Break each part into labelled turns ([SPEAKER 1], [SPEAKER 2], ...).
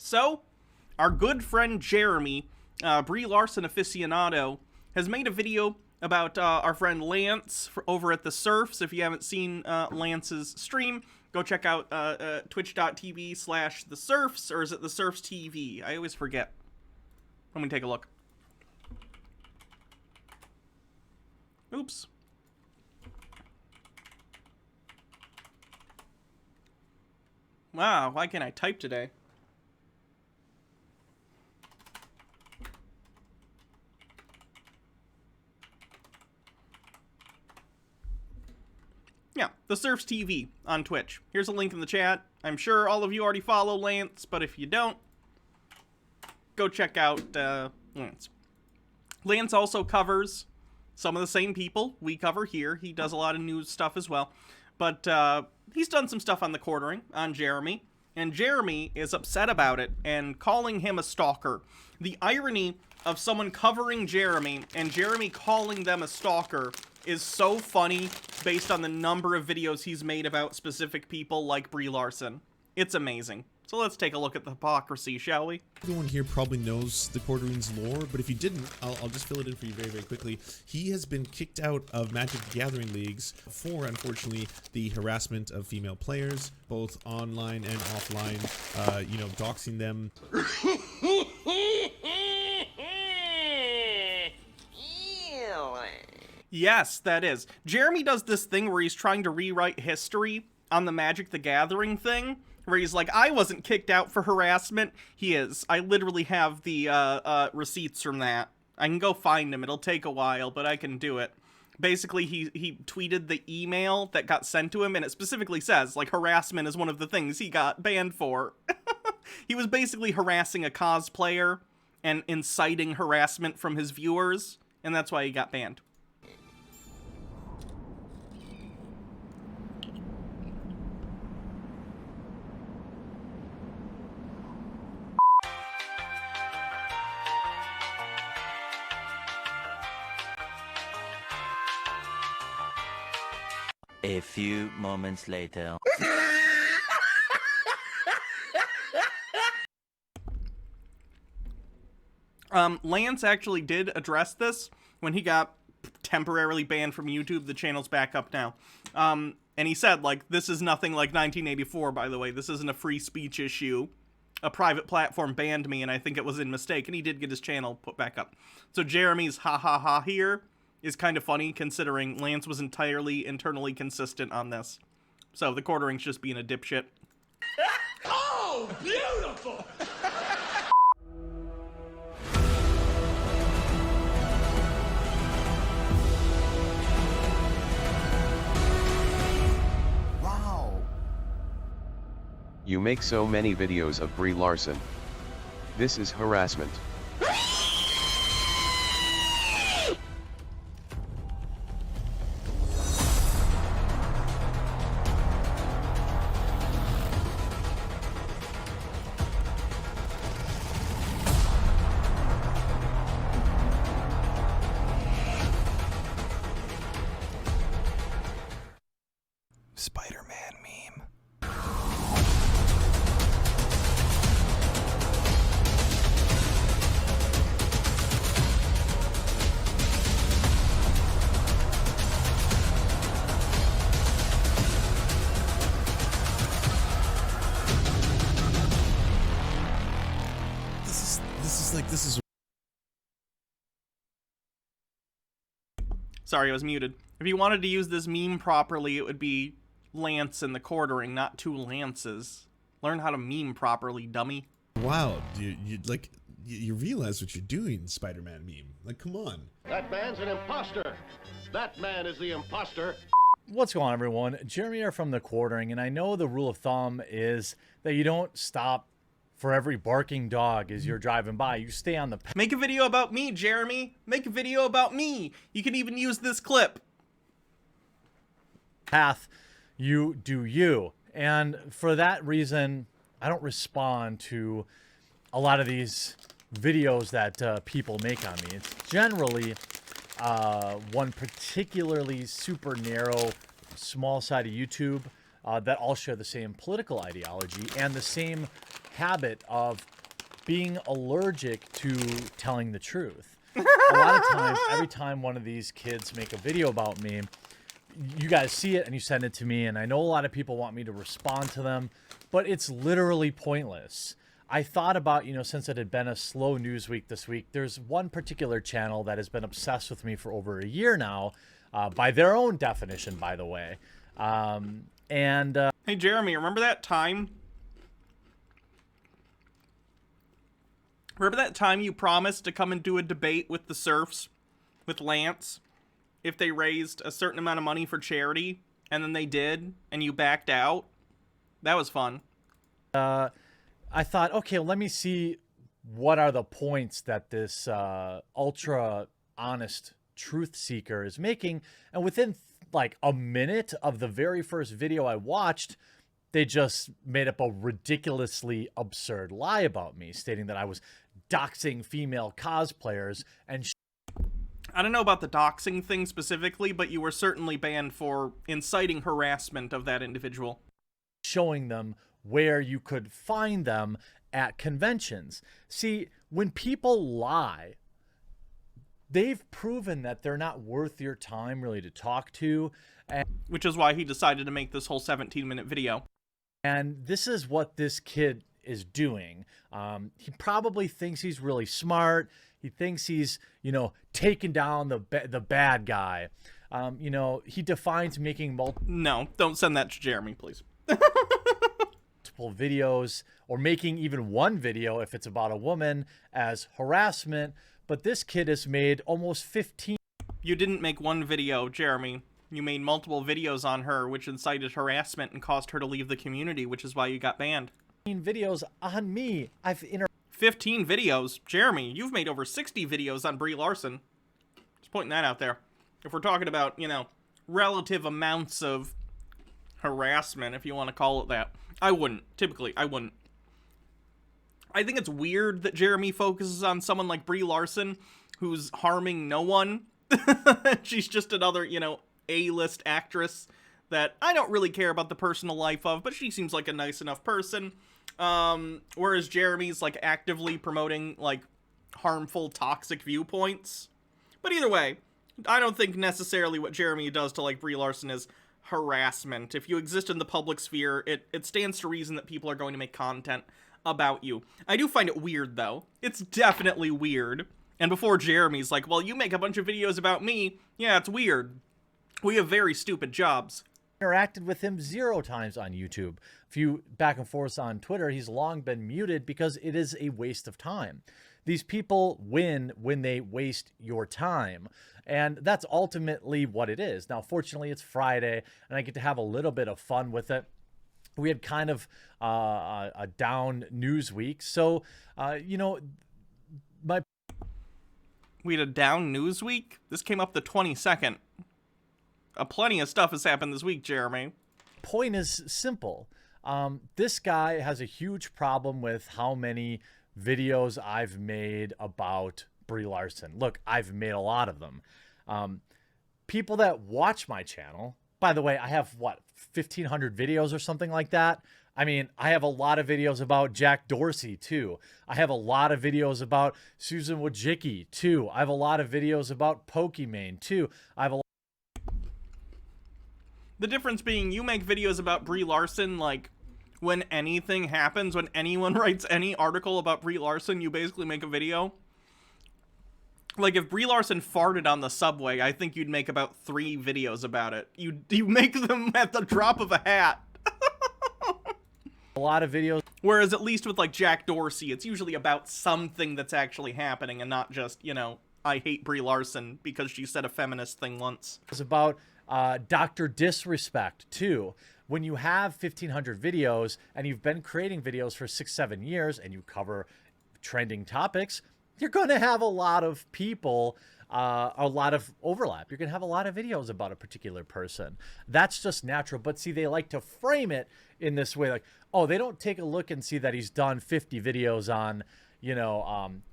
[SPEAKER 1] So, our good friend Jeremy, Brie Larson aficionado, has made a video about our friend Lance over at the Serfs. If you haven't seen Lance's stream, go check out twitch.tv/the Serfs, or is it the Serfs TV? I always forget. Let me take a look. Oops. Wow, why can't I type today? Yeah, the Serfs TV on Twitch. Here's a link in the chat. I'm sure all of you already follow Lance, but if you don't, go check out Lance. Lance also covers some of the same people we cover here. He does a lot of news stuff as well. But he's done some stuff on the quartering on Jeremy, and Jeremy is upset about it and calling him a stalker. The irony of someone covering Jeremy and Jeremy calling them a stalker is so funny based on the number of videos he's made about specific people like Brie Larson. It's amazing. So let's take a look at the hypocrisy, shall we?
[SPEAKER 2] Everyone here probably knows the Quartering's lore, but if you didn't, I'll just fill it in for you very, very quickly. He has been kicked out of Magic the Gathering leagues for, unfortunately, the harassment of female players, both online and offline, you know, doxing them.
[SPEAKER 1] Yes, that is. Jeremy does this thing where he's trying to rewrite history on the Magic the Gathering thing, where he's like, I wasn't kicked out for harassment. He is. I literally have the receipts from that. I can go find him. It'll take a while, but I can do it. Basically, he tweeted the email that got sent to him, and it specifically says, like, harassment is one of the things he got banned for. He was basically harassing a cosplayer and inciting harassment from his viewers, and that's why he got banned.
[SPEAKER 3] A few moments later.
[SPEAKER 1] Lance actually did address this when he got temporarily banned from YouTube. The channel's back up now. And he said, like, this is nothing like 1984, by the way. This isn't a free speech issue. A private platform banned me, and I think it was in mistake. And he did get his channel put back up. So Jeremy's ha here is kind of funny, considering Lance was entirely internally consistent on this. So the Quartering's just being a dipshit.
[SPEAKER 4] Oh, beautiful!
[SPEAKER 5] Wow.
[SPEAKER 6] You make so many videos of Brie Larson. This is harassment.
[SPEAKER 5] Spider-Man meme.
[SPEAKER 2] This is
[SPEAKER 1] Sorry, I was muted. If you wanted to use this meme properly, it would be Lance in the Quartering, not two Lances. Learn how to meme properly, dummy.
[SPEAKER 2] wow. You realize what you're doing, Spider-Man meme. Like, come on.
[SPEAKER 4] That man's an imposter. That man is the imposter.
[SPEAKER 7] What's going on, everyone? Jeremy here from the Quartering, and I know the rule of thumb is that you don't stop for every barking dog as you're driving by. You stay on the path.
[SPEAKER 1] Make a video about me, Jeremy. Make a video about me. You can even use this clip.
[SPEAKER 7] You do you. And for that reason, I don't respond to a lot of these videos that people make on me. It's generally one particularly super narrow, small side of YouTube that all share the same political ideology and the same habit of being allergic to telling the truth. A lot of times, every time one of these kids make a video about me, you guys see it and you send it to me, and I know a lot of people want me to respond to them, but it's literally pointless. I thought about, since it had been a slow news week this week, there's one particular channel that has been obsessed with me for over a year now, by their own definition, by the way.
[SPEAKER 1] Hey, Jeremy, remember that time? Remember that time you promised to come and do a debate with the Serfs, with Lance, if they raised a certain amount of money for charity, and then they did, and you backed out? That was fun.
[SPEAKER 7] I thought, okay, let me see what are the points that this ultra honest truth seeker is making. And within like a minute of the very first video I watched, they just made up a ridiculously absurd lie about me, stating that I was doxing female cosplayers and
[SPEAKER 1] I don't know about the doxing thing specifically, but you were certainly banned for inciting harassment of that individual.
[SPEAKER 7] Showing them where you could find them at conventions. See, when people lie, they've proven that they're not worth your time really to talk to.
[SPEAKER 1] Which is why he decided to make this whole 17-minute video.
[SPEAKER 7] And this is what this kid is doing. He probably thinks he's really smart. He thinks he's, taking down the bad guy. He defines making
[SPEAKER 1] No, don't send that to Jeremy, please.
[SPEAKER 7] multiple videos, or making even one video if it's about a woman, as harassment. But this kid has made almost 15.
[SPEAKER 1] You didn't make one video, Jeremy. You made multiple videos on her, which incited harassment and caused her to leave the community, which is why you got banned.
[SPEAKER 7] Videos on me.
[SPEAKER 1] 15 videos? Jeremy, you've made over 60 videos on Brie Larson. Just pointing that out there. If we're talking about, relative amounts of harassment, if you want to call it that. I wouldn't. Typically, I wouldn't. I think it's weird that Jeremy focuses on someone like Brie Larson, who's harming no one. She's just another, A-list actress that I don't really care about the personal life of, but she seems like a nice enough person. Whereas Jeremy's, actively promoting, harmful, toxic viewpoints. But either way, I don't think necessarily what Jeremy does to, Brie Larson is harassment. If you exist in the public sphere, it stands to reason that people are going to make content about you. I do find it weird, though. It's definitely weird. And before Jeremy's like, well, you make a bunch of videos about me. Yeah, it's weird. We have very stupid jobs.
[SPEAKER 7] Interacted with him 0 times on YouTube. A few back and forths on Twitter. He's long been muted because it is a waste of time. These people win when they waste your time. And that's ultimately what it is. Now, fortunately, it's Friday, and I get to have a little bit of fun with it. We had kind of a down news week. So,
[SPEAKER 1] We had a down news week? This came up the 22nd. Plenty of stuff has happened this week, Jeremy.
[SPEAKER 7] Point is simple. This guy has a huge problem with how many videos I've made about Brie Larson. Look, I've made a lot of them. People that watch my channel, by the way, I have, 1,500 videos or something like that. I mean, I have a lot of videos about Jack Dorsey, too. I have a lot of videos about Susan Wojcicki, too. I have a lot of videos about Pokimane, too. I have a
[SPEAKER 1] The difference being you make videos about Brie Larson, when anything happens, when anyone writes any article about Brie Larson, you basically make a video. If Brie Larson farted on the subway, I think you'd make about 3 videos about it. You make them at the drop of a hat.
[SPEAKER 7] a lot of videos.
[SPEAKER 1] Whereas at least with, Jack Dorsey, it's usually about something that's actually happening and not just, I hate Brie Larson because she said a feminist thing once.
[SPEAKER 7] It's about Dr. Disrespect, too. When you have 1,500 videos and you've been creating videos for 6-7 years and you cover trending topics, you're going to have a lot of people, a lot of overlap. You're going to have a lot of videos about a particular person. That's just natural. But see, they like to frame it in this way, oh, they don't take a look and see that he's done 50 videos on,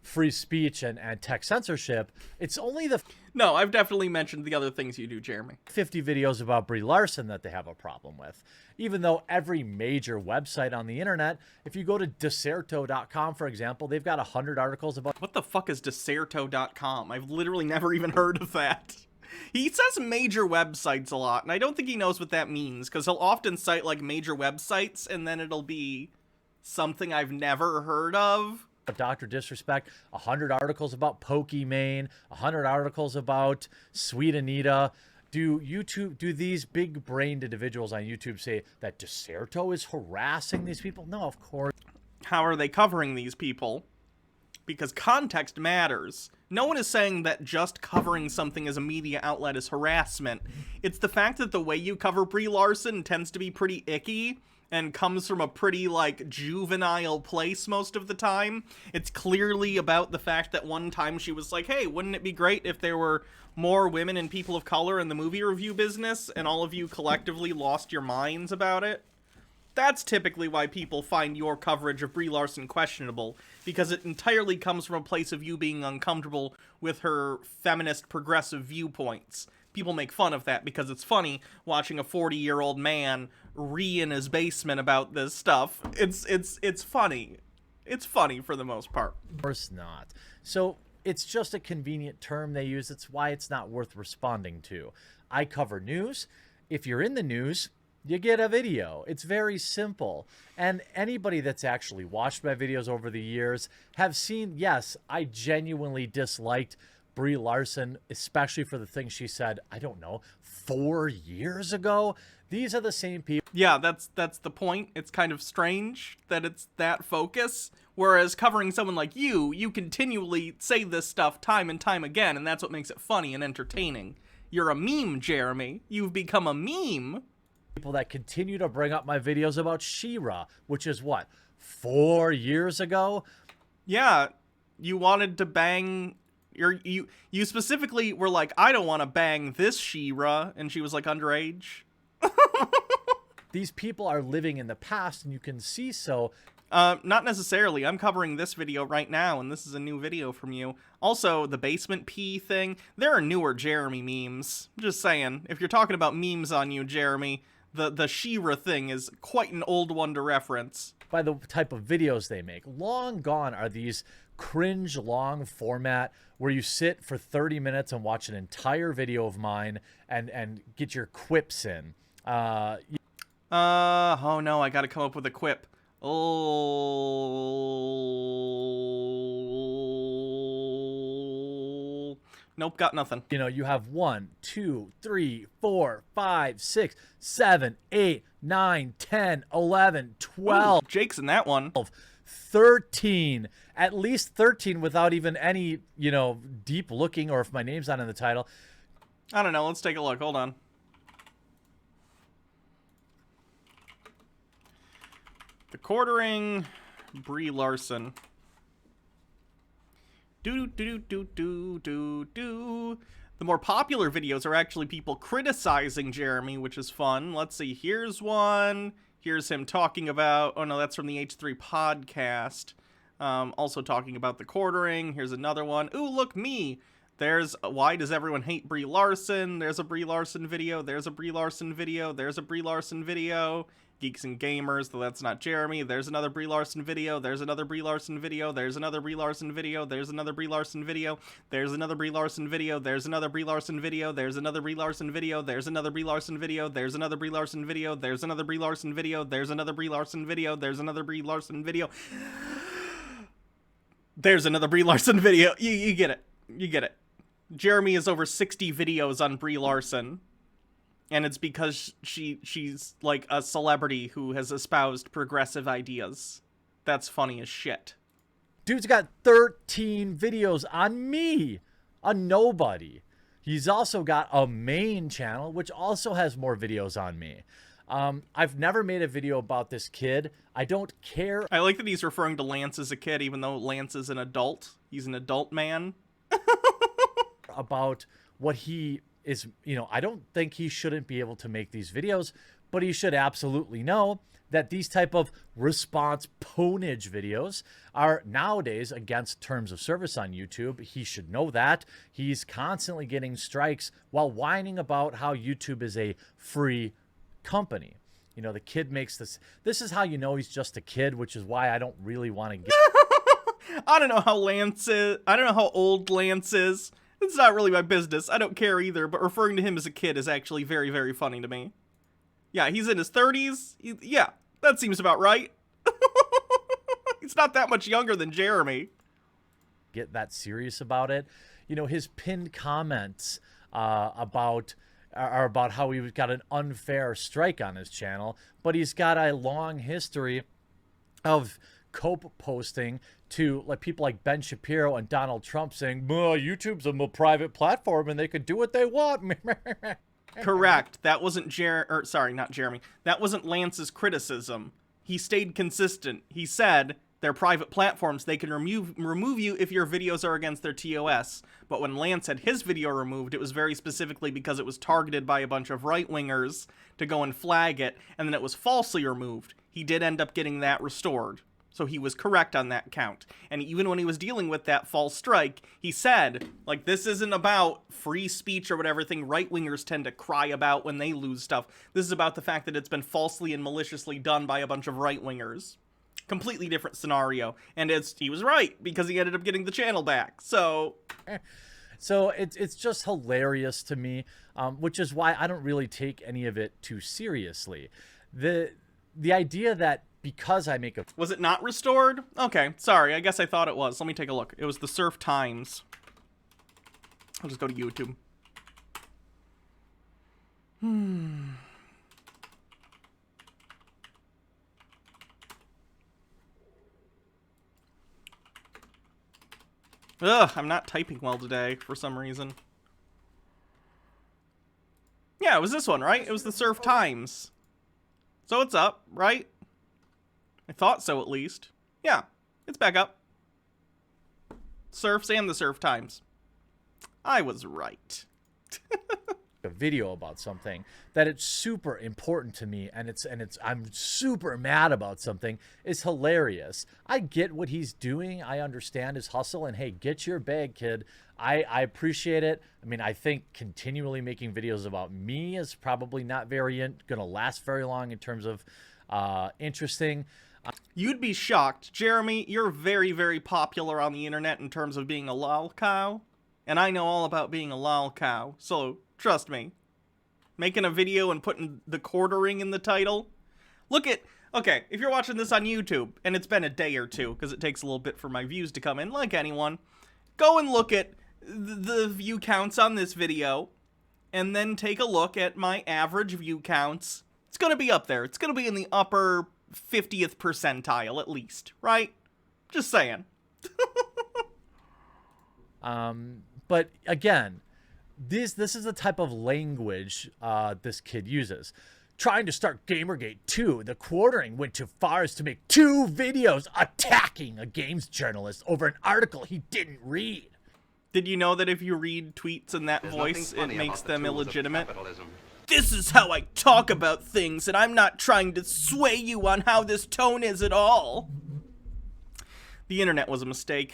[SPEAKER 7] free speech and tech censorship. It's only the
[SPEAKER 1] No, I've definitely mentioned the other things you do, Jeremy.
[SPEAKER 7] 50 videos about Brie Larson that they have a problem with. Even though every major website on the internet, if you go to Deserto.com, for example, they've got 100 articles about...
[SPEAKER 1] What the fuck is Deserto.com? I've literally never even heard of that. He says major websites a lot, and I don't think he knows what that means, because he'll often cite, like, major websites, and then it'll be something I've never heard of.
[SPEAKER 7] Dr. Disrespect, 100 articles about Pokimane, 100 articles about Sweet Anita. Do these big-brained individuals on YouTube say that Deserto is harassing these people? No, of course.
[SPEAKER 1] How are they covering these people? Because context matters. No one is saying that just covering something as a media outlet is harassment. It's the fact that the way you cover Brie Larson tends to be pretty icky and comes from a pretty, like, juvenile place most of the time. It's clearly about the fact that one time she was like, hey, wouldn't it be great if there were more women and people of color in the movie review business, and all of you collectively lost your minds about it? That's typically why people find your coverage of Brie Larson questionable, because it entirely comes from a place of you being uncomfortable with her feminist progressive viewpoints. People make fun of that because it's funny watching a 40-year-old man in his basement about this stuff. It's funny. It's funny for the most part.
[SPEAKER 7] Of course not. So it's just a convenient term they use. It's why it's not worth responding to. I cover news. If you're in the news, you get a video. It's very simple. And anybody that's actually watched my videos over the years have seen, yes, I genuinely disliked Brie Larson, especially for the things she said, I don't know, 4 years ago. These are the same people.
[SPEAKER 1] Yeah, that's the point. It's kind of strange that it's that focus. Whereas covering someone like you continually say this stuff time and time again, and that's what makes it funny and entertaining. You're a meme, Jeremy. You've become a meme.
[SPEAKER 7] People that continue to bring up my videos about She-Ra, which is what, 4 years ago?
[SPEAKER 1] Yeah, you wanted to bang... You specifically were like, I don't want to bang this She-Ra, and she was like underage.
[SPEAKER 7] These people are living in the past, and you can see so.
[SPEAKER 1] Not necessarily. I'm covering this video right now, and this is a new video from you. Also, the basement pee thing, there are newer Jeremy memes. Just saying, if you're talking about memes on you, Jeremy, the She-Ra thing is quite an old one to reference.
[SPEAKER 7] By the type of videos they make. Long gone are these cringe long format where you sit for 30 minutes and watch an entire video of mine and get your quips in.
[SPEAKER 1] Oh no, I gotta come up with a quip. Oh, nope, got nothing.
[SPEAKER 7] You know, you have 1, 2, 3, 4, 5, 6, 7, 8, 9, 10, 11, 12.
[SPEAKER 1] Ooh, Jake's in that one.
[SPEAKER 7] 13, at least 13 without even any, deep looking, or if my name's not in the title.
[SPEAKER 1] I don't know, let's take a look, hold on. The Quartering, Brie Larson. Do. The more popular videos are actually people criticizing Jeremy, which is fun. Let's see, here's one. Here's him talking about, oh no, that's from the H3 podcast. Also talking about the Quartering. Here's another one. Ooh, look, me. There's, why does everyone hate Brie Larson? There's a Brie Larson video. There's a Brie Larson video. There's a Brie Larson video. Geeks and Gamers, though that's not Jeremy. There's another Brie Larson video. There's another Brie Larson video. There's another Brie Larson video. There's another Brie Larson video. There's another Brie Larson video. There's another Brie Larson video. There's another Brie Larson video. There's another Brie Larson video. There's another Brie Larson video. There's another Brie Larson video. There's another Brie Larson video. There's another Brie Larson video. There's another Brie Larson video. You get it. You get it. Jeremy has over 60 videos on Brie Larson. And it's because she's like a celebrity who has espoused progressive ideas. That's funny as shit.
[SPEAKER 7] Dude's got 13 videos on me, a nobody. He's also got a main channel, which also has more videos on me. I've never made a video about this kid. I don't care.
[SPEAKER 1] I like that he's referring to Lance as a kid, even though Lance is an adult. He's an adult man.
[SPEAKER 7] About what he is, I don't think he shouldn't be able to make these videos, but he should absolutely know that these type of response ponage videos are nowadays against terms of service on YouTube. He should know that. He's constantly getting strikes while whining about how YouTube is a free company. You know, the kid makes this. This is how you know he's just a kid, which is why I don't really want to get.
[SPEAKER 1] I don't know how Lance is. I don't know how old Lance is. It's not really my business. I don't care either, but referring to him as a kid is actually very, very funny to me. Yeah, he's in his 30s. Yeah, that seems about right. He's not that much younger than Jeremy.
[SPEAKER 7] Get that serious about it. You know, his pinned comments are about how he got an unfair strike on his channel, but he's got a long history of cope posting to like people like Ben Shapiro and Donald Trump saying, YouTube's a private platform and they can do what they want.
[SPEAKER 1] Correct. That wasn't not Jeremy. That wasn't Lance's criticism. He stayed consistent. He said they're private platforms. They can remove you if your videos are against their TOS. But when Lance had his video removed, it was very specifically because it was targeted by a bunch of right-wingers to go and flag it, and then it was falsely removed. He did end up getting that restored. So he was correct on that count. And even when he was dealing with that false strike, he said, like, this isn't about free speech or whatever thing right-wingers tend to cry about when they lose stuff. This is about the fact that it's been falsely and maliciously done by a bunch of right-wingers. Completely different scenario. And he was right, because he ended up getting the channel back. So
[SPEAKER 7] it's just hilarious to me, which is why I don't really take any of it too seriously. The idea that because I make a...
[SPEAKER 1] Was it not restored? Okay, sorry. I guess I thought it was. Let me take a look. It was the Surf Times. I'll just go to YouTube. Ugh, I'm not typing well today for some reason. Yeah, it was this one, right? It was the Surf Times. So it's up, right? I thought so, at least. Yeah, it's back up. Serfs and the Surf Times. I was right.
[SPEAKER 7] a video about something that it's super important to me and I'm super mad about something is hilarious. I get what he's doing. I understand his hustle, and hey, get your bag, kid. I appreciate it. I mean, I think continually making videos about me is probably not gonna last very long in terms of interesting.
[SPEAKER 1] You'd be shocked. Jeremy, you're very, very popular on the internet in terms of being a lol cow. And I know all about being a lol cow. So, trust me. Making a video and putting the quartering in the title. Okay, if you're watching this on YouTube, and it's been a day or two, because it takes a little bit for my views to come in, like anyone, go and look at the view counts on this video, and then take a look at my average view counts. It's going to be up there. It's going to be in the upper 50th percentile, at least, right? Just saying.
[SPEAKER 7] But again, this is the type of language this kid uses. Trying to start Gamergate 2, the quartering went too far as to make 2 videos attacking a games journalist over an article he didn't read.
[SPEAKER 1] Did you know that if you read tweets in that voice, it makes them illegitimate? This is how I talk about things, and I'm not trying to sway you on how this tone is at all. The internet was a mistake.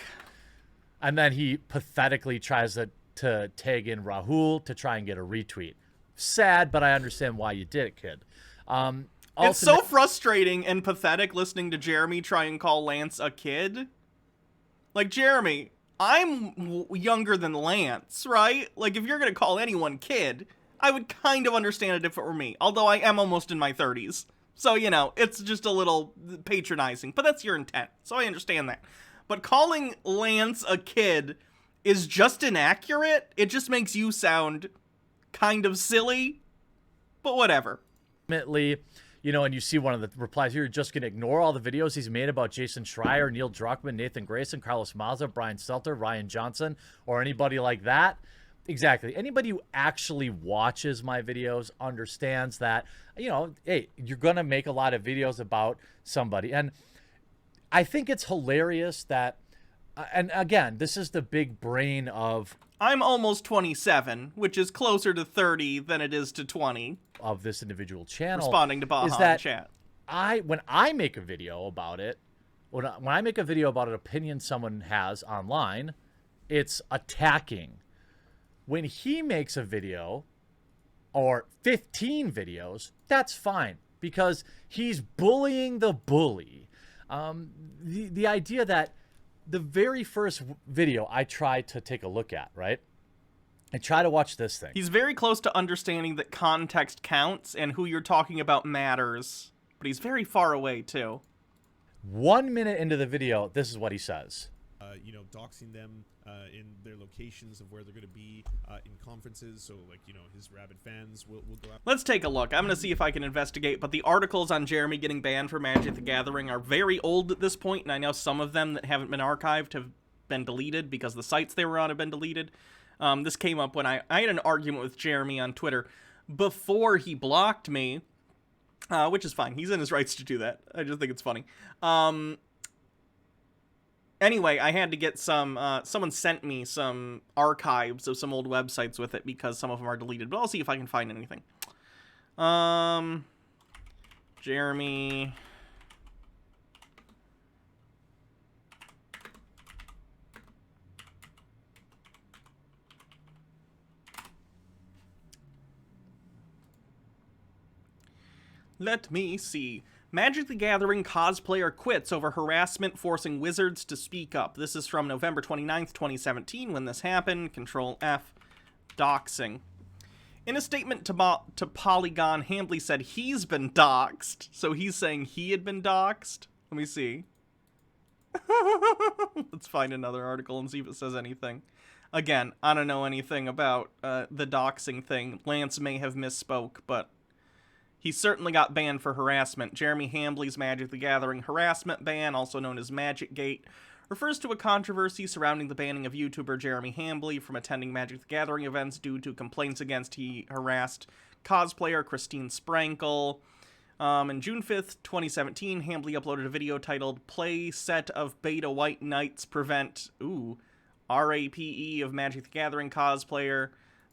[SPEAKER 7] And then he pathetically tries to tag in Rahul to try and get a retweet. Sad, but I understand why you did it, kid.
[SPEAKER 1] It's so frustrating and pathetic listening to Jeremy try and call Lance a kid. Like, Jeremy, I'm younger than Lance, right? Like, if you're going to call anyone kid, I would kind of understand it if it were me. Although I am almost in my 30s. So, you know, it's just a little patronizing. But that's your intent, so I understand that. But calling Lance a kid is just inaccurate. It just makes you sound kind of silly. But whatever.
[SPEAKER 7] Ultimately, you know, and you see one of the replies here, you're just going to ignore all the videos he's made about Jason Schreier, Neil Druckmann, Nathan Grayson, Carlos Mazza, Brian Stelter, Ryan Johnson, or anybody like that. Exactly. Anybody who actually watches my videos understands that, you know, hey, you're going to make a lot of videos about somebody. And I think it's hilarious that, and again, this is the big brain of...
[SPEAKER 1] I'm almost 27, which is closer to 30 than it is to 20.
[SPEAKER 7] Of this individual channel.
[SPEAKER 1] Responding to Baja
[SPEAKER 7] is that
[SPEAKER 1] in chat.
[SPEAKER 7] when I make a video about it, when I make a video about an opinion someone has online, it's attacking. When he makes a video or 15 videos, that's fine because he's bullying the bully. The idea that the very first video I tried to take a look at, right? I try to watch this thing.
[SPEAKER 1] He's very close to understanding that context counts and who you're talking about matters, but he's very far away too.
[SPEAKER 7] 1 minute into the video, this is what he says.
[SPEAKER 2] You know, doxing them in their locations of where they're going to be in conferences. So, like, you know, his rabid fans will go out.
[SPEAKER 1] Let's take a look. I'm going to see if I can investigate, but the articles on Jeremy getting banned for Magic the Gathering are very old at this point, and I know some of them that haven't been archived have been deleted because the sites they were on have been deleted. This came up when I had an argument with Jeremy on Twitter before he blocked me, which is fine. He's in his rights to do that. I just think it's funny. Anyway, I had to get some, someone sent me some archives of some old websites with it because some of them are deleted, but I'll see if I can find anything. Jeremy. Let me see. Magic the Gathering cosplayer quits over harassment forcing Wizards to speak up. This is from November 29th, 2017 when this happened. Control F. Doxing. In a statement to Polygon, Hambly said he's been doxed. So he's saying he had been doxed? Let me see. Let's find another article and see if it says anything. Again, I don't know anything about the doxing thing. Lance may have misspoke, but he certainly got banned for harassment. Jeremy Hambly's Magic the Gathering harassment ban, also known as Magic Gate, refers to a controversy surrounding the banning of YouTuber Jeremy Hambly from attending Magic the Gathering events due to complaints against he harassed cosplayer Christine Sprankle. On June 5th, 2017, Hambly uploaded a video titled Play Set of Beta White Knights Prevent, RAPE of Magic the Gathering cosplayer.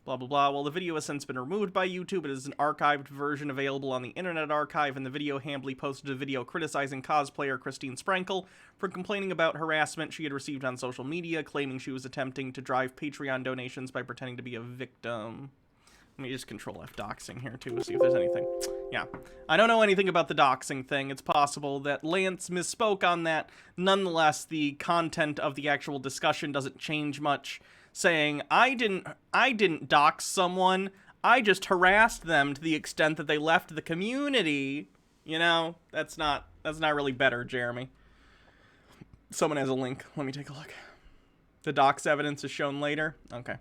[SPEAKER 1] Blah, blah, blah. Well, the video has since been removed by YouTube. It is an archived version available on the Internet Archive. In the video, Hambly posted a video criticizing cosplayer Christine Sprankle for complaining about harassment she had received on social media, claiming she was attempting to drive Patreon donations by pretending to be a victim. Let me just Control F doxing here, too, see if there's anything. Yeah. I don't know anything about the doxing thing. It's possible that Lance misspoke on that. Nonetheless, the content of the actual discussion doesn't change much, saying, I didn't dox someone, I just harassed them to the extent that they left the community. You know, that's not really better, Jeremy. Someone has a link. Let me take a look. The dox evidence is shown later. Okay.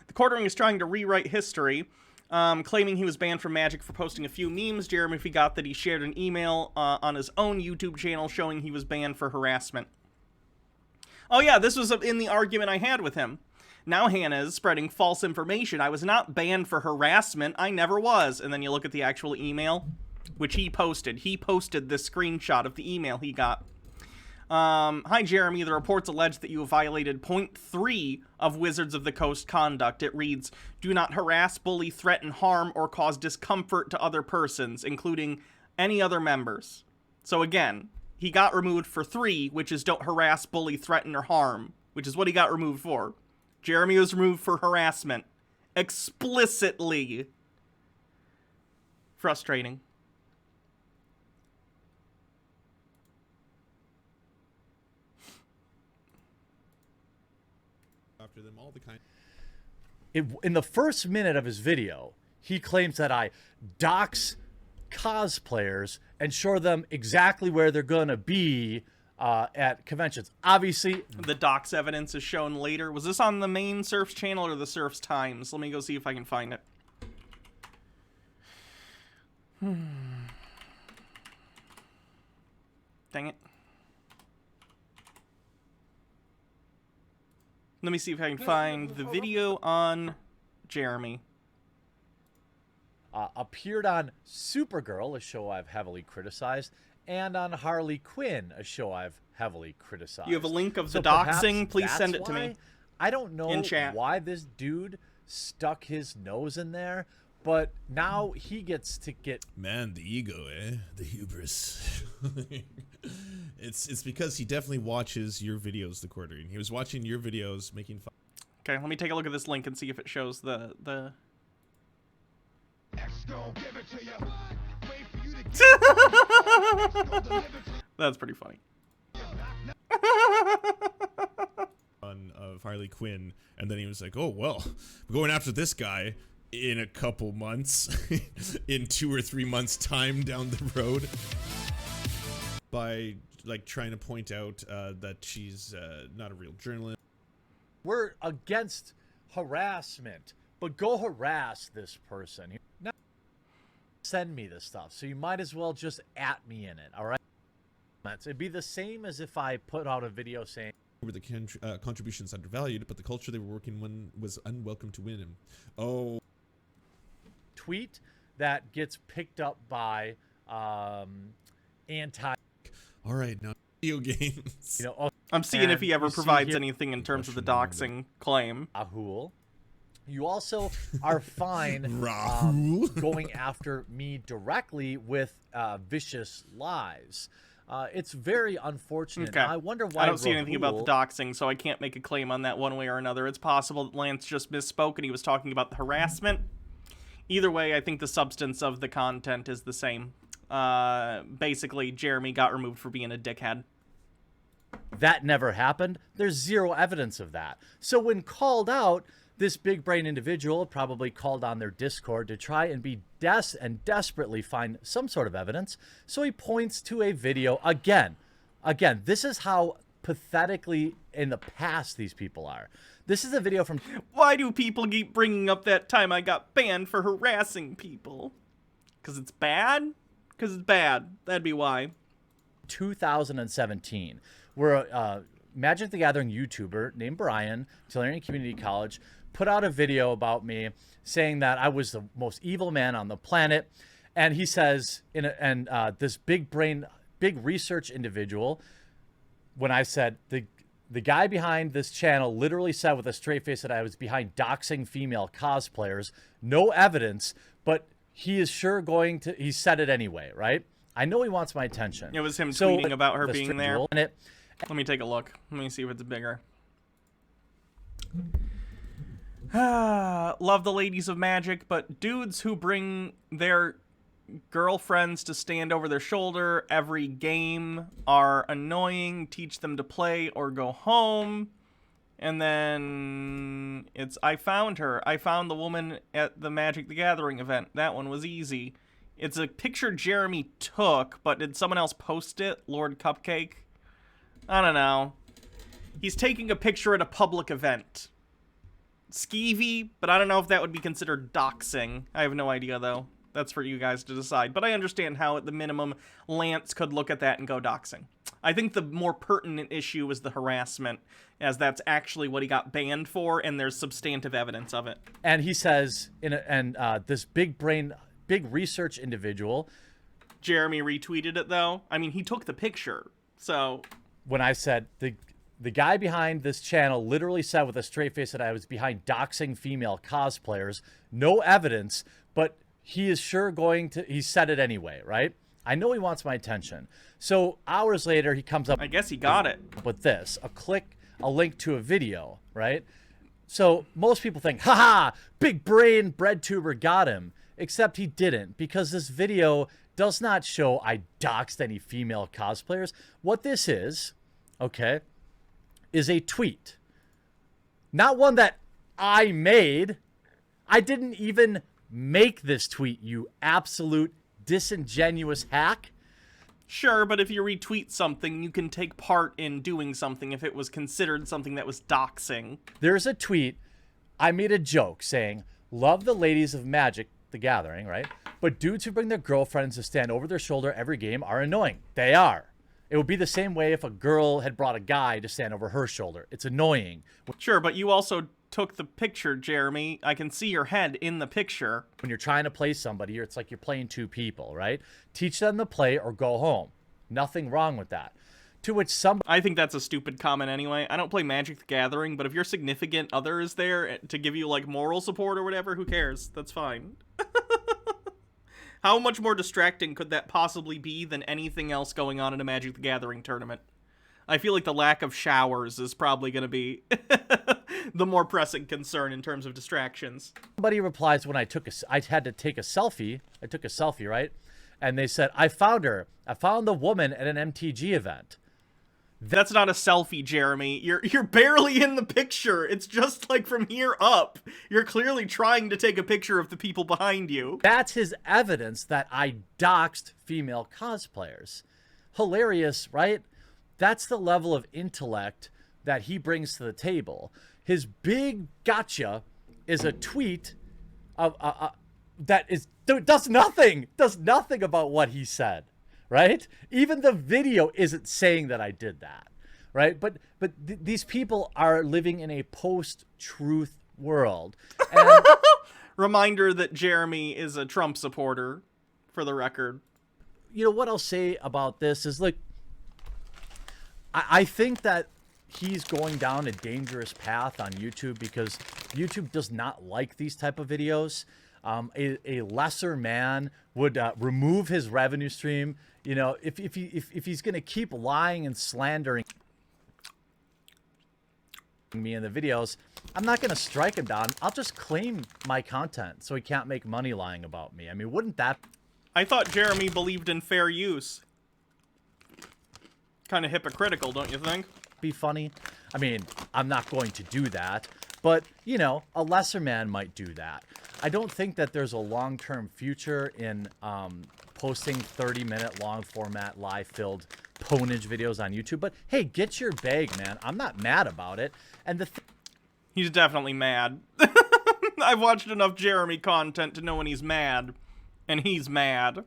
[SPEAKER 1] The Quartering is trying to rewrite history, claiming he was banned from Magic for posting a few memes. Jeremy forgot that he shared an email on his own YouTube channel showing he was banned for harassment. Oh yeah, this was in the argument I had with him. Now Hannah is spreading false information. I was not banned for harassment. I never was. And then you look at the actual email, which he posted. He posted this screenshot of the email he got. Hi, Jeremy. The reports allege that you have violated point 3 of Wizards of the Coast conduct. It reads, do not harass, bully, threaten, harm, or cause discomfort to other persons, including any other members. So again, he got removed for 3, which is don't harass, bully, threaten, or harm, which is what he got removed for. Jeremy was removed for harassment. Explicitly. Frustrating.
[SPEAKER 2] After them, all the kind.
[SPEAKER 7] In the first minute of his video, he claims that I dox cosplayers and show them exactly where they're gonna be at conventions. Obviously,
[SPEAKER 1] the dox evidence is shown later. Was this on the main Serfs channel or the Serfs Times? Let me go see if I can find it. Dang it. Let me see if I can find the video on Jeremy.
[SPEAKER 7] Appeared on Supergirl, a show I've heavily criticized, and on Harley Quinn, a show I've heavily criticized.
[SPEAKER 1] You have a link of the
[SPEAKER 7] So perhaps
[SPEAKER 1] doxing? Please
[SPEAKER 7] that's
[SPEAKER 1] send it to
[SPEAKER 7] why.
[SPEAKER 1] me.
[SPEAKER 7] I don't know
[SPEAKER 1] In chat.
[SPEAKER 7] why this dude stuck his nose in there, But now he gets to get...
[SPEAKER 2] Man, the ego, eh? The hubris. It's because he definitely watches your videos, the Quartering. He was watching your videos, making fun.
[SPEAKER 1] Okay, let me take a look at this link and see if it shows the... That's pretty funny.
[SPEAKER 2] Of Harley Quinn, and then he was like, oh, well, we're going after this guy in a couple months, in 2 or 3 months time down the road, by like trying to point out that she's not a real journalist.
[SPEAKER 7] We're against harassment, but go harass this person. Now, send me this stuff, so you might as well just at me in it, all right? It'd be the same as if I put out a video saying
[SPEAKER 2] The contributions undervalued, but the culture they were working in was unwelcome to win him. Oh.
[SPEAKER 7] Tweet that gets picked up by anti...
[SPEAKER 2] All right, now video games.
[SPEAKER 7] You know,
[SPEAKER 1] I'm seeing if he ever provides
[SPEAKER 7] here,
[SPEAKER 1] anything in terms of the doxing claim.
[SPEAKER 7] Rahul. You also are fine going after me directly with vicious lies. It's very unfortunate.
[SPEAKER 1] Okay.
[SPEAKER 7] I wonder why
[SPEAKER 1] I don't see
[SPEAKER 7] Rahul,
[SPEAKER 1] anything about the doxing, so I can't make a claim on that one way or another. It's possible that Lance just misspoke and he was talking about the harassment. Either way, I think the substance of the content is the same. Basically, Jeremy got removed for being a dickhead.
[SPEAKER 7] That never happened. There's zero evidence of that. So when called out, this big brain individual probably called on their Discord to try and be desperately find some sort of evidence. So he points to a video again. Again, this is how pathetically in the past these people are. This is a video from...
[SPEAKER 1] Why do people keep bringing up that time I got banned for harassing people? Because it's bad? Because it's bad. That'd be why.
[SPEAKER 7] 2017, where Magic the Gathering YouTuber named Brian, Tulare Community College, put out a video about me saying that I was the most evil man on the planet. And he says, this big research individual, when I said, the guy behind this channel literally said with a straight face that I was behind doxing female cosplayers. No evidence, but he is sure going to, he said it anyway, right? I know he wants my attention.
[SPEAKER 1] It was him tweeting about her being there.
[SPEAKER 7] Let
[SPEAKER 1] me take a look. Let me see if it's bigger. Love the ladies of Magic, but dudes who bring their girlfriends to stand over their shoulder every game are annoying. Teach them to play or go home. And then it's, I found her. I found the woman at the Magic the Gathering event. That one was easy. It's a picture Jeremy took, but did someone else post it? Lord Cupcake? I don't know. He's taking a picture at a public event. Skeevy, but I don't know if that would be considered doxing. I have no idea, though. That's for you guys to decide. But I understand how, at the minimum, Lance could look at that and go doxing. I think the more pertinent issue is the harassment, as that's actually what he got banned for, and there's substantive evidence of it.
[SPEAKER 7] And he says, this big research individual...
[SPEAKER 1] Jeremy retweeted it, though. I mean, he took the picture, so...
[SPEAKER 7] When I said, the guy behind this channel literally said with a straight face that I was behind doxing female cosplayers. No evidence, but he is sure going to... He said it anyway, right? I know he wants my attention. So hours later, he comes up...
[SPEAKER 1] I guess he got it.
[SPEAKER 7] With this, a link to a video, right? So most people think, haha, big brain bread tuber got him. Except he didn't, because this video does not show I doxed any female cosplayers. What this is, okay, is a tweet. Not one that I made. I didn't even make this tweet, you absolute disingenuous hack.
[SPEAKER 1] Sure, but if you retweet something, you can take part in doing something if it was considered something that was doxing.
[SPEAKER 7] There's a tweet. I made a joke saying, love the ladies of Magic the Gathering, right? But dudes who bring their girlfriends to stand over their shoulder every game are annoying. They are. It would be the same way if a girl had brought a guy to stand over her shoulder. It's annoying.
[SPEAKER 1] Sure, but you also took the picture, Jeremy. I can see your head in the picture.
[SPEAKER 7] When you're trying to play somebody, it's like you're playing two people, right? Teach them to play or go home. Nothing wrong with that. To which some
[SPEAKER 1] I think that's a stupid comment anyway. I don't play Magic the Gathering, but if your significant other is there to give you, like, moral support or whatever, who cares? That's fine. How much more distracting could that possibly be than anything else going on in a Magic the Gathering tournament? I feel like the lack of showers is probably going to be the more pressing concern in terms of distractions.
[SPEAKER 7] somebody replies when I had to take a selfie. I took a selfie, right? And they said, I found her. I found the woman at an MTG event.
[SPEAKER 1] That's not a selfie, Jeremy. You're barely in the picture. It's just like from here up. You're clearly trying to take a picture of the people behind you.
[SPEAKER 7] That's his evidence that I doxed female cosplayers. Hilarious, right? That's the level of intellect that he brings to the table. His big gotcha is a tweet of that does nothing about what he said, right? Even the video isn't saying that I did that, right? But these people are living in a post-truth world. And
[SPEAKER 1] Reminder that Jeremy is a Trump supporter, for the record.
[SPEAKER 7] you know what I'll say about this is, like, I think that he's going down a dangerous path on YouTube because YouTube does not like these type of videos. A lesser man would remove his revenue stream. You know, if he's going to keep lying and slandering me in the videos, I'm not going to strike him down. I'll just claim my content so he can't make money lying about me. I mean, wouldn't that
[SPEAKER 1] I thought Jeremy believed in fair use. Kind of hypocritical, don't you think?
[SPEAKER 7] be funny? I mean, I'm not going to do that, but, you know, a lesser man might do that. I don't think that there's a long-term future in posting 30-minute long-format, live-filled ponage videos on YouTube, but hey, get your bag, man. I'm not mad about it. And
[SPEAKER 1] He's definitely mad. I've watched enough Jeremy content to know when he's mad. And he's mad.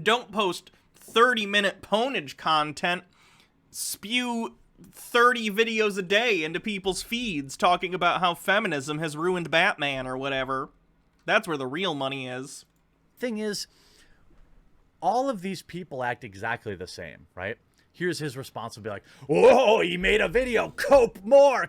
[SPEAKER 1] Don't post 30-minute ponage content. Spew 30 videos a day into people's feeds talking about how feminism has ruined Batman or whatever. That's where the real money is.
[SPEAKER 7] thing is, all of these people act exactly the same, right? Here's his response will be like, "Whoa, he made a video, cope more,"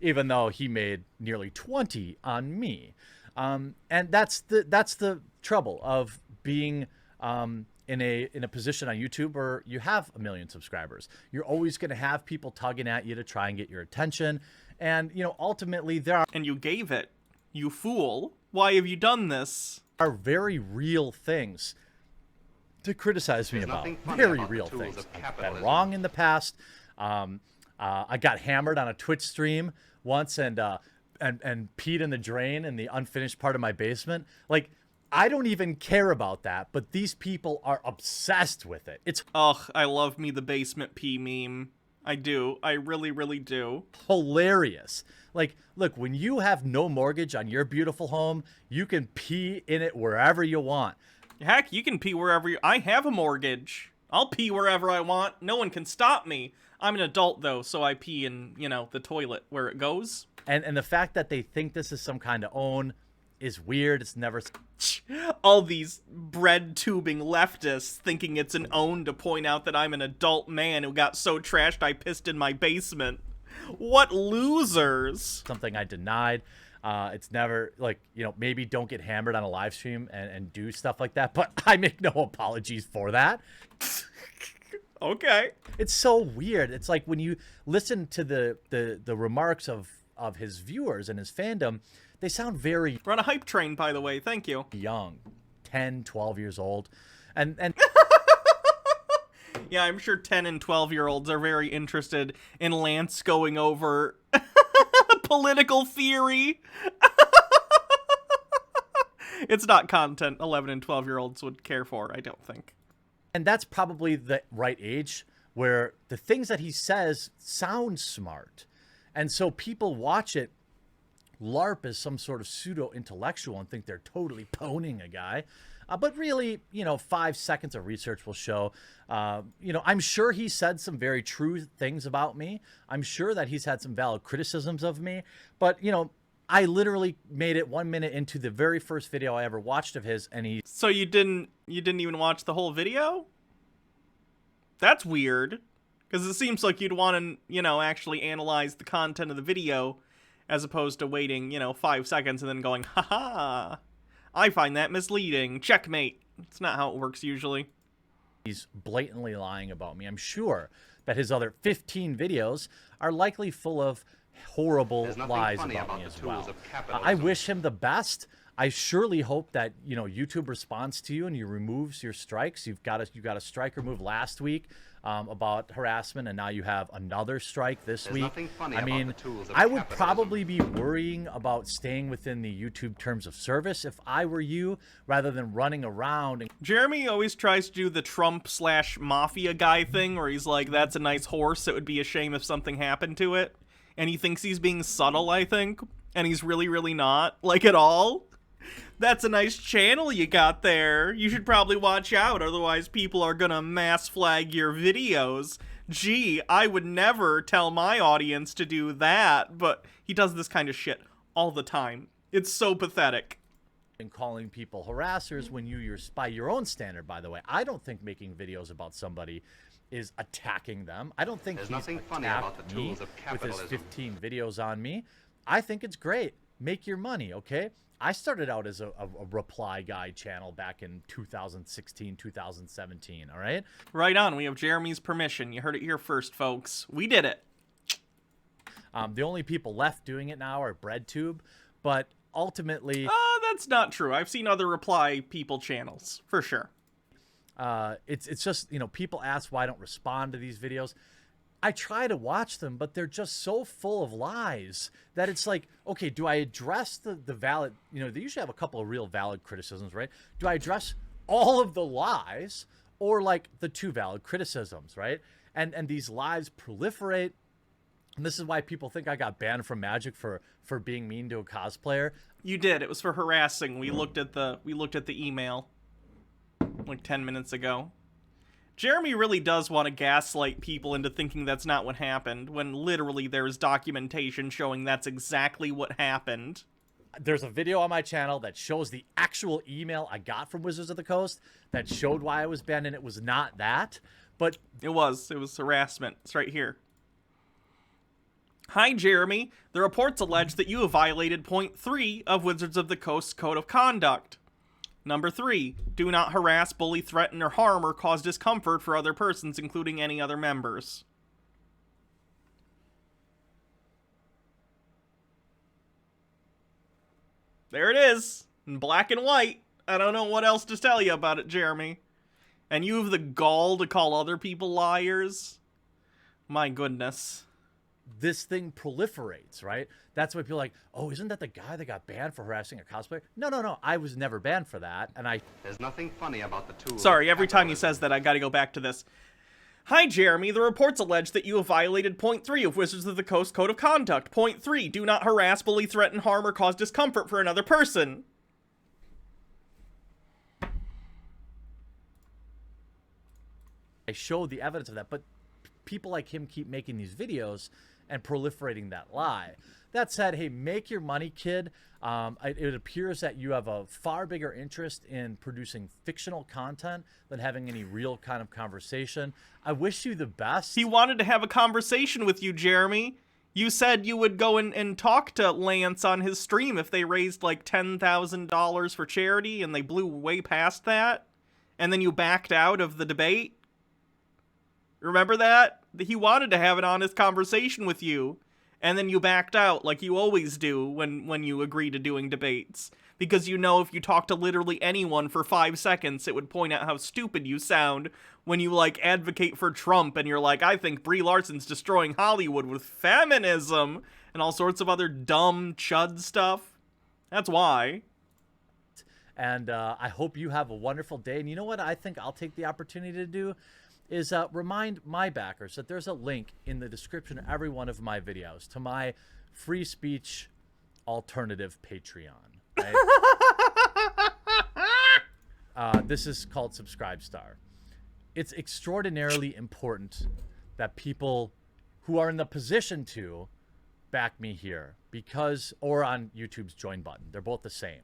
[SPEAKER 7] even though he made nearly 20 on me. And that's the trouble of being in a position on YouTube where you have 1 million subscribers. You're always going to have people tugging at you to try and get your attention. And, you know, ultimately there
[SPEAKER 1] And you gave it. You fool. Why have you done this?
[SPEAKER 7] are very real things to criticize me about. Very real things. I've been wrong in the past. I got hammered on a Twitch stream once and peed in the drain in the unfinished part of my basement. Like, I don't even care about that, but these people are obsessed with it. It's
[SPEAKER 1] Ugh, I love me the basement pee meme. I do. I really, really do.
[SPEAKER 7] hilarious. Like, look, when you have no mortgage on your beautiful home, you can pee in it wherever you want.
[SPEAKER 1] Heck, you can pee wherever you... I have a mortgage. I'll pee wherever I want. No one can stop me. I'm an adult, though, so I pee in, you know, the toilet where it goes.
[SPEAKER 7] And the fact that they think this is some kind of own is weird. It's never...
[SPEAKER 1] All these bread tubing leftists thinking it's an own to point out that I'm an adult man who got so trashed I pissed in my basement. What losers.
[SPEAKER 7] something I denied. It's never, like, you know, maybe don't get hammered on a live stream and do stuff like that, but I make no apologies for that.
[SPEAKER 1] Okay.
[SPEAKER 7] It's so weird. It's like when you listen to the remarks of his viewers and his fandom, they sound very
[SPEAKER 1] We're on a hype train, by the way. Thank you.
[SPEAKER 7] young, 10, 12 years old. And
[SPEAKER 1] Yeah, I'm sure 10 and 12-year-olds are very interested in Lance going over political theory. It's not content 11 and 12-year-olds would care for, I don't think.
[SPEAKER 7] And that's probably the right age where the things that he says sound smart. And so people watch it LARP as some sort of pseudo-intellectual and think they're totally poning a guy. But really, you know, 5 seconds of research will show, you know, I'm sure he said some very true things about me. I'm sure that he's had some valid criticisms of me. But, you know, I literally made it 1 minute into the very first video I ever watched of his, and he...
[SPEAKER 1] So you didn't even watch the whole video? That's weird. Because it seems like you'd want to, you know, actually analyze the content of the video as opposed to waiting, you know, 5 seconds and then going, haha, I find that misleading. Checkmate. It's not how it works usually.
[SPEAKER 7] He's blatantly lying about me. I'm sure that his other 15 videos are likely full of horrible lies about me as well. I wish him the best. I surely hope that, you know, YouTube responds to you and he removes your strikes. You got a strike removed last week about harassment, and now you have another strike this week. I mean, I would probably be worrying about staying within the YouTube terms of service if I were you, rather than running around. And
[SPEAKER 1] Jeremy always tries to do the Trump/mafia guy thing where he's like, that's a nice horse, it would be a shame if something happened to it. And he thinks he's being subtle, I think. And he's really, really not. Like, at all. That's a nice channel you got there. You should probably watch out, otherwise people are gonna mass flag your videos. Gee, I would never tell my audience to do that, but he does this kind of shit all the time. It's so pathetic.
[SPEAKER 7] And calling people harassers when you're by your own standard, by the way. I don't think making videos about somebody is attacking them. I don't think he's attacked me with his 15 videos on me. I think it's great. Make your money, okay? I started out as a reply guy channel back in 2016, 2017, all right?
[SPEAKER 1] Right on. We have Jeremy's permission. You heard it here first, folks. We did it.
[SPEAKER 7] The only people left doing it now are BreadTube, but ultimately...
[SPEAKER 1] That's not true. I've seen other reply people channels, for sure.
[SPEAKER 7] It's just, you know, people ask why I don't respond to these videos. I try to watch them, but they're just so full of lies that it's like, okay, do I address the valid, you know, they usually have a couple of real valid criticisms, right? Do I address all of the lies or like the two valid criticisms, right? And these lies proliferate. And this is why people think I got banned from Magic for being mean to a cosplayer.
[SPEAKER 1] You did. It was for harassing. We looked at the email like 10 minutes ago. Jeremy really does want to gaslight people into thinking that's not what happened, when literally there is documentation showing that's exactly what happened.
[SPEAKER 7] There's a video on my channel that shows the actual email I got from Wizards of the Coast that showed why I was banned, and it was not that. But
[SPEAKER 1] it was harassment. It's right here. Hi, Jeremy. The reports allege that you have violated point 3 of Wizards of the Coast's Code of Conduct. Number 3, do not harass, bully, threaten, or harm or cause discomfort for other persons, including any other members. There it is, in black and white. I don't know what else to tell you about it, Jeremy. And you have the gall to call other people liars? My goodness.
[SPEAKER 7] This thing proliferates, right? That's why people are like, oh, isn't that the guy that got banned for harassing a cosplayer? No. I was never banned for that. And
[SPEAKER 8] There's nothing funny about the tool.
[SPEAKER 1] Sorry, every time he says that, I gotta go back to this. Hi, Jeremy. The reports allege that you have violated point 3 of Wizards of the Coast Code of Conduct. Point 3, do not harass, bully, threaten, harm, or cause discomfort for another person.
[SPEAKER 7] I showed the evidence of that, but people like him keep making these videos and proliferating that lie. That said, hey, make your money, kid. It appears that you have a far bigger interest in producing fictional content than having any real kind of conversation. I wish you the best.
[SPEAKER 1] He wanted to have a conversation with you, Jeremy. You said you would go and talk to Lance on his stream if they raised like $10,000 for charity, and they blew way past that. And then you backed out of the debate. Remember that? He wanted to have an honest conversation with you, and then you backed out like you always do when you agree to doing debates. Because you know if you talk to literally anyone for 5 seconds, it would point out how stupid you sound when you, like, advocate for Trump, and you're like, I think Brie Larson's destroying Hollywood with feminism, and all sorts of other dumb chud stuff. That's why.
[SPEAKER 7] And I hope you have a wonderful day. And you know what I think I'll take the opportunity to do? Is remind my backers that there's a link in the description of every one of my videos to my free speech alternative Patreon. Right? This is called Subscribestar. It's extraordinarily important that people who are in the position to back me here because, or on YouTube's join button. They're both the same.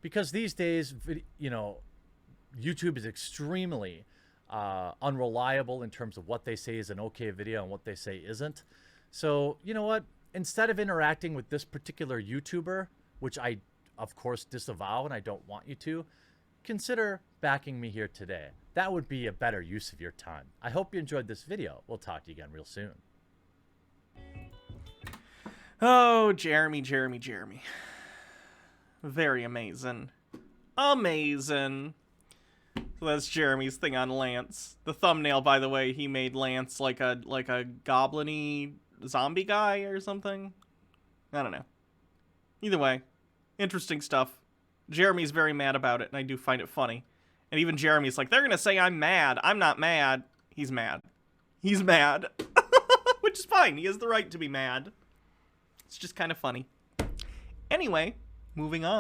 [SPEAKER 7] Because these days, you know, YouTube is extremely unreliable in terms of what they say is an okay video and what they say isn't. So, you know what? Instead of interacting with this particular YouTuber, which I, of course, disavow and I don't want you to, consider backing me here today. That would be a better use of your time. I hope you enjoyed this video. We'll talk to you again real soon.
[SPEAKER 1] Oh, Jeremy. Very amazing. Amazing. So that's Jeremy's thing on Lance. The thumbnail, by the way, he made Lance like a goblin-y zombie guy or something. I don't know. Either way, interesting stuff. Jeremy's very mad about it, and I do find it funny. And even Jeremy's like, they're gonna say I'm mad. I'm not mad. He's mad. He's mad. Which is fine. He has the right to be mad. It's just kind of funny. Anyway, moving on.